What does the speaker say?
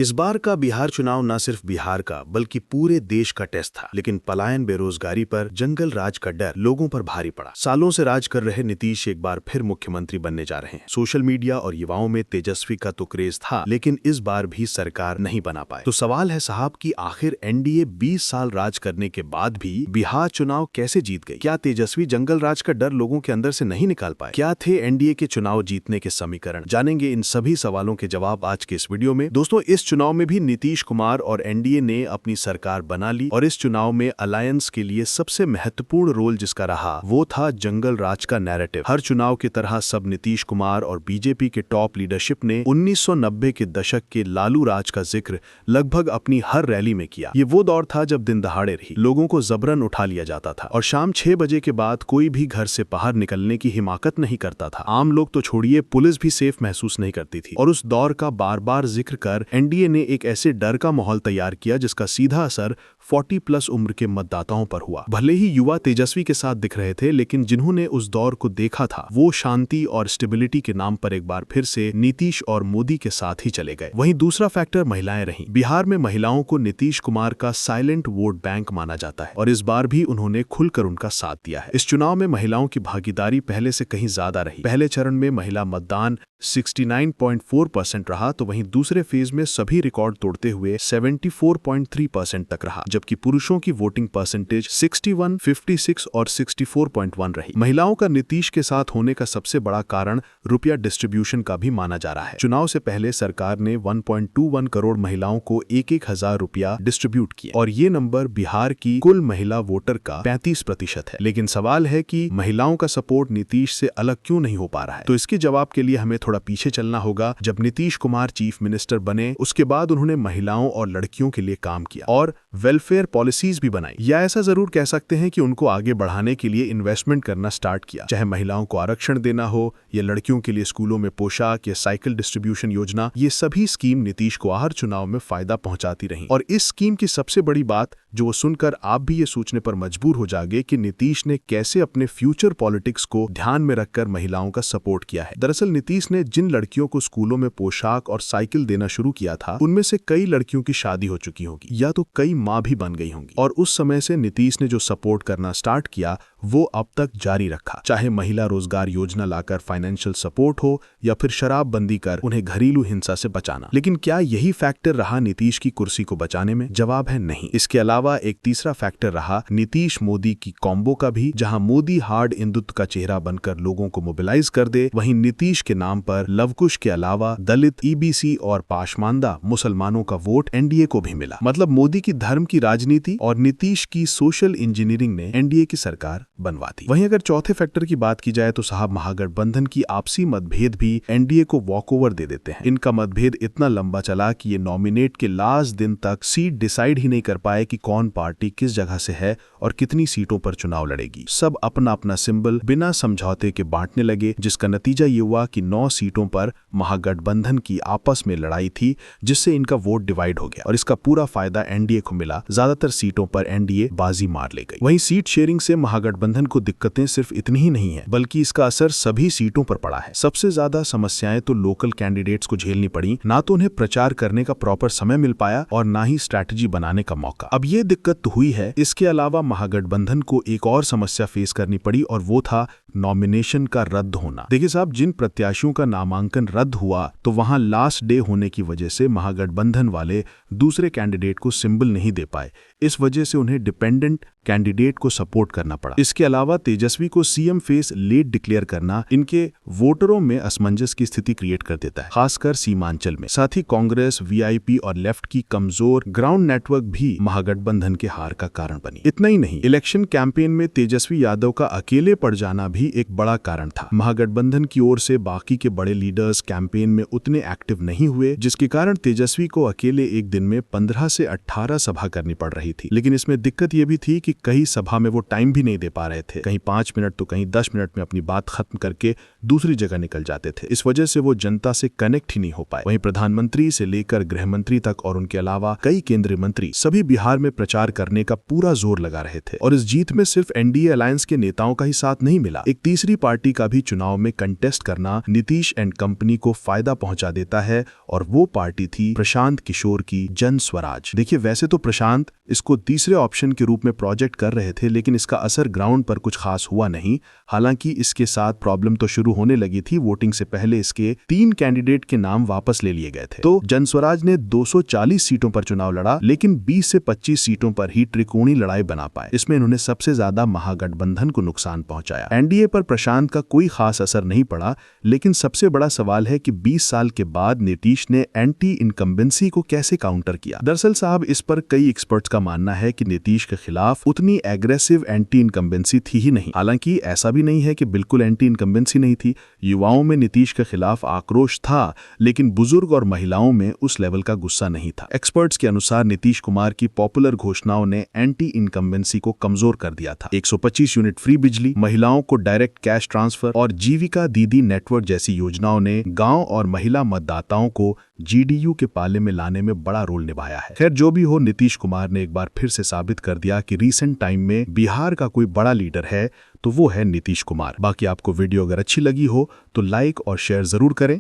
इस बार का बिहार चुनाव न सिर्फ बिहार का बल्कि पूरे देश का टेस्ट था। लेकिन पलायन, बेरोजगारी पर जंगल राज का डर लोगों पर भारी पड़ा। सालों से राज कर रहे नीतीश एक बार फिर मुख्यमंत्री बनने जा रहे हैं। सोशल मीडिया और युवाओं में तेजस्वी का तो क्रेज था, लेकिन इस बार भी सरकार नहीं बना पाए। तो सवाल है साहब कि आखिर एनडीए 20 साल राज करने के बाद भी बिहार चुनाव कैसे जीत गई? क्या तेजस्वी जंगल राज का डर लोगों के अंदर से नहीं निकाल पाए? क्या थे एनडीए के चुनाव जीतने के समीकरण? जानेंगे इन सभी सवालों के जवाब आज के इस वीडियो में। दोस्तों, इस चुनाव में भी नीतीश कुमार और एनडीए ने अपनी सरकार बना ली और इस चुनाव में अलायंस के लिए सबसे महत्वपूर्ण रोल जिसका रहा वो था जंगल राज का नैरेटिव। हर चुनाव की तरह सब नीतीश कुमार और बीजेपी के टॉप लीडरशिप ने 1990 के दशक के लालू राज का जिक्र लगभग अपनी हर रैली में किया। ये वो दौर था जब दिन दहाड़े रही लोगों को जबरन उठा लिया जाता था और शाम 6 बजे के बाद कोई भी घर से बाहर निकलने की हिमाकत नहीं करता था। आम लोग तो छोड़िए, पुलिस भी सेफ महसूस नहीं करती थी। और उस दौर का बार बार जिक्र कर एनडीए ने एक ऐसे डर का माहौल तैयार किया जिसका सीधा असर 40+ उम्र के मतदाताओं पर हुआ। भले ही युवा तेजस्वी के साथ दिख रहे थे, लेकिन जिन्होंने उस दौर को देखा था वो शांति और स्टेबिलिटी के नाम पर एक बार फिर से नीतीश और मोदी के साथ ही चले गए। वहीं दूसरा फैक्टर महिलाएं रहीं। बिहार में महिलाओं को नीतीश कुमार का साइलेंट वोट बैंक माना जाता है और इस बार भी उन्होंने खुलकर उनका साथ दिया है। इस चुनाव में महिलाओं की भागीदारी पहले से कहीं ज्यादा रही। पहले चरण में महिला मतदान 69.4% रहा, तो वहीं दूसरे फेज में सभी रिकॉर्ड तोड़ते हुए 74.3% तक रहा, जबकि पुरुषों की वोटिंग परसेंटेज 61, 56 और 64.1 रही। महिलाओं का नीतीश के साथ होने का सबसे बड़ा कारण रुपया डिस्ट्रीब्यूशन का भी माना जा रहा है। चुनाव से पहले सरकार ने 1.21 करोड़ महिलाओं को 1,000 रुपया डिस्ट्रीब्यूट किया और ये नंबर बिहार की कुल महिला वोटर का 35% है। लेकिन सवाल है कि महिलाओं का सपोर्ट नीतीश से अलग क्यों नहीं हो पा रहा है? तो इसके जवाब के लिए हमें थोड़ा पीछे चलना होगा। जब नीतीश कुमार चीफ मिनिस्टर बने उसके बाद उन्होंने महिलाओं और लड़कियों के लिए काम किया और वेलफेयर पॉलिसीज भी बनाई, या ऐसा जरूर कह सकते हैं कि उनको आगे बढ़ाने के लिए इन्वेस्टमेंट करना स्टार्ट किया। चाहे महिलाओं को आरक्षण देना हो या लड़कियों के लिए स्कूलों में पोशाक या साइकिल डिस्ट्रीब्यूशन योजना, ये सभी स्कीम नीतीश को हर चुनाव में फायदा पहुंचाती रही। और इस स्कीम की सबसे बड़ी बात जो वो सुनकर आप भी ये सोचने पर मजबूर हो जाएंगे कि नीतीश ने कैसे अपने फ्यूचर पॉलिटिक्स को ध्यान में रखकर महिलाओं का सपोर्ट किया है। दरअसल नीतीश ने जिन लड़कियों को स्कूलों में पोशाक और साइकिल देना शुरू किया था उनमें से कई लड़कियों की शादी हो चुकी होगी या तो कई माँ भी बन गई होंगी। और उस समय से नीतीश ने जो सपोर्ट करना स्टार्ट किया वो अब तक जारी रखा, चाहे महिला रोजगार योजना लाकर फाइनेंशियल सपोर्ट हो या फिर शराबबंदी कर उन्हें घरेलू हिंसा से बचाना। लेकिन क्या यही फैक्टर रहा नीतीश की कुर्सी को बचाने में? जवाब है नहीं। इसके अलावा एक तीसरा फैक्टर रहा नीतीश मोदी की कॉम्बो का भी, जहां मोदी हार्ड हिंदुत्व का चेहरा बनकर लोगों को मोबिलाइज कर दे, वहीं नीतीश के नाम पर लवकुश के अलावा दलित, ईबीसी और पाशमानदा मुसलमानों का वोट एनडीए को भी मिला। मतलब मोदी की धर्म की राजनीति और नीतीश की सोशल इंजीनियरिंग ने एनडीए की सरकार बनवा दी। वहीं अगर चौथे फैक्टर की बात की जाए तो साहब महागठबंधन की आपसी मतभेद भी एनडीए को वॉकओवर दे देते हैं। इनका मतभेद इतना लंबा चला कि ये नॉमिनेट के लास्ट दिन तक सीट डिसाइड ही नहीं कर पाए कि कौन पार्टी किस जगह से है और कितनी सीटों पर चुनाव लड़ेगी। सब अपना अपना सिंबल बिना समझौते के बांटने लगे, जिसका नतीजा ये हुआ कि 9 सीटों पर महागठबंधन की आपस में लड़ाई थी, जिससे इनका वोट डिवाइड हो गया और इसका पूरा फायदा एनडीए को मिला। ज्यादातर सीटों पर एनडीए बाजी मार ले गई। वहीं सीट शेयरिंग से महागठबंधन को दिक्कतें सिर्फ इतनी ही नहीं है, बल्कि इसका असर सभी सीटों पर पड़ा है। सबसे ज्यादा समस्याएं तो लोकल कैंडिडेट्स को झेलनी पड़ी। ना तो उन्हें प्रचार करने का प्रॉपर समय मिल पाया और ना ही स्ट्रैटेजी बनाने का मौका। अब ये दिक्कत तो हुई है, इसके अलावा महागठबंधन को एक और समस्या फेस करनी पड़ी और वो था नॉमिनेशन का रद्द होना। देखिए साहब, जिन प्रत्याशियों का नामांकन रद्द हुआ तो वहां लास्ट डे होने की वजह से महागठबंधन वाले दूसरे कैंडिडेट को सिंबल नहीं दे पाए। इस वजह से उन्हें डिपेंडेंट कैंडिडेट को सपोर्ट करना पड़ा। इसके अलावा तेजस्वी को सीएम फेस लेट डिक्लेयर करना इनके वोटरों में असमंजस की स्थिति क्रिएट कर देता है, खासकर सीमांचल में। साथ ही कांग्रेस, वीआईपी और लेफ्ट की कमजोर ग्राउंड नेटवर्क भी महागठबंधन के हार का कारण बनी। इतना ही नहीं, इलेक्शन कैंपेन में तेजस्वी यादव का अकेले पड़ जाना भी एक बड़ा कारण था। महागठबंधन की ओर से बाकी के बड़े लीडर्स कैंपेन में उतने एक्टिव नहीं हुए, जिसके कारण तेजस्वी को अकेले एक दिन में 15 से 18 सभा करनी पड़ रही थी। लेकिन इसमें दिक्कत यह भी थी कि कई सभा में वो टाइम भी नहीं दे पा रहे थे। कहीं 5 मिनट तो कहीं 10 मिनट में अपनी बात खत्म करके दूसरी जगह निकल जाते थे। इस वजह से वो जनता से कनेक्ट ही नहीं हो पाए। वहीं प्रधानमंत्री से लेकर गृह मंत्री तक और उनके अलावा कई केंद्रीय मंत्री सभी बिहार में प्रचार करने का पूरा जोर लगा रहे थे। और इस जीत में सिर्फ एनडीए अलायंस के नेताओं का ही साथ नहीं मिला, एक तीसरी पार्टी का भी चुनाव में कंटेस्ट करना नीतीश एंड कंपनी को फायदा पहुंचा देता है, और वो पार्टी थी प्रशांत किशोर की जन स्वराज। देखिए, वैसे तो प्रशांत इसको तीसरे ऑप्शन के रूप में प्रोजेक्ट कर रहे थे, लेकिन इसका असर ग्राउंड पर कुछ खास हुआ नहीं। हालांकि इसके साथ प्रॉब्लम तो शुरू होने लगी थी। वोटिंग से पहले इसके 3 कैंडिडेट के नाम वापस ले लिए गए थे। तो जनस्वराज ने 240 सीटों पर चुनाव लड़ा, लेकिन 20 से 25 सीटों पर ही त्रिकोणीय लड़ाई बना पाए। इसमें इन्होंने सबसे ज्यादा महागठबंधन को नुकसान पहुंचाया। एनडीए पर प्रशांत का कोई खास असर नहीं पड़ा, लेकिन सबसे बड़ा सवाल है कि 20 साल के बाद नीतीश ने एंटी इनकम्बेंसी को कैसे काउंटर किया। दरअसल साहब, इस पर कई एक्सपर्ट्स का मानना है कि नीतीश के खिलाफ उतनी एग्रेसिव एंटी इनकम्बेंसी थी ही नहीं। हालांकि ऐसा भी नहीं है कि बिल्कुल एंटी इनकम्बेंसी नहीं थी। युवाओं में नीतीश के खिलाफ आक्रोश था, लेकिन बुजुर्ग और महिलाओं में उस लेवल का गुस्सा नहीं था। एक्सपर्ट्स के अनुसार नीतीश कुमार की पॉपुलर घोषणाओं ने एंटी इनकम्बेंसी को कमजोर कर दिया था। 125 यूनिट फ्री बिजली, महिलाओं को डायरेक्ट कैश ट्रांसफर और जीविका दीदी नेटवर्क जैसी योजनाओं ने गांव और महिला मतदाताओं को जीडीयू के पाले में लाने में बड़ा रोल निभाया है। खैर, जो भी हो, नीतीश कुमार ने एक बार फिर से साबित कर दिया कि रीसेंट टाइम में बिहार का कोई बड़ा लीडर है तो वो है नीतीश कुमार। बाकी आपको वीडियो अगर अच्छी लगी हो तो लाइक और शेयर जरूर करें।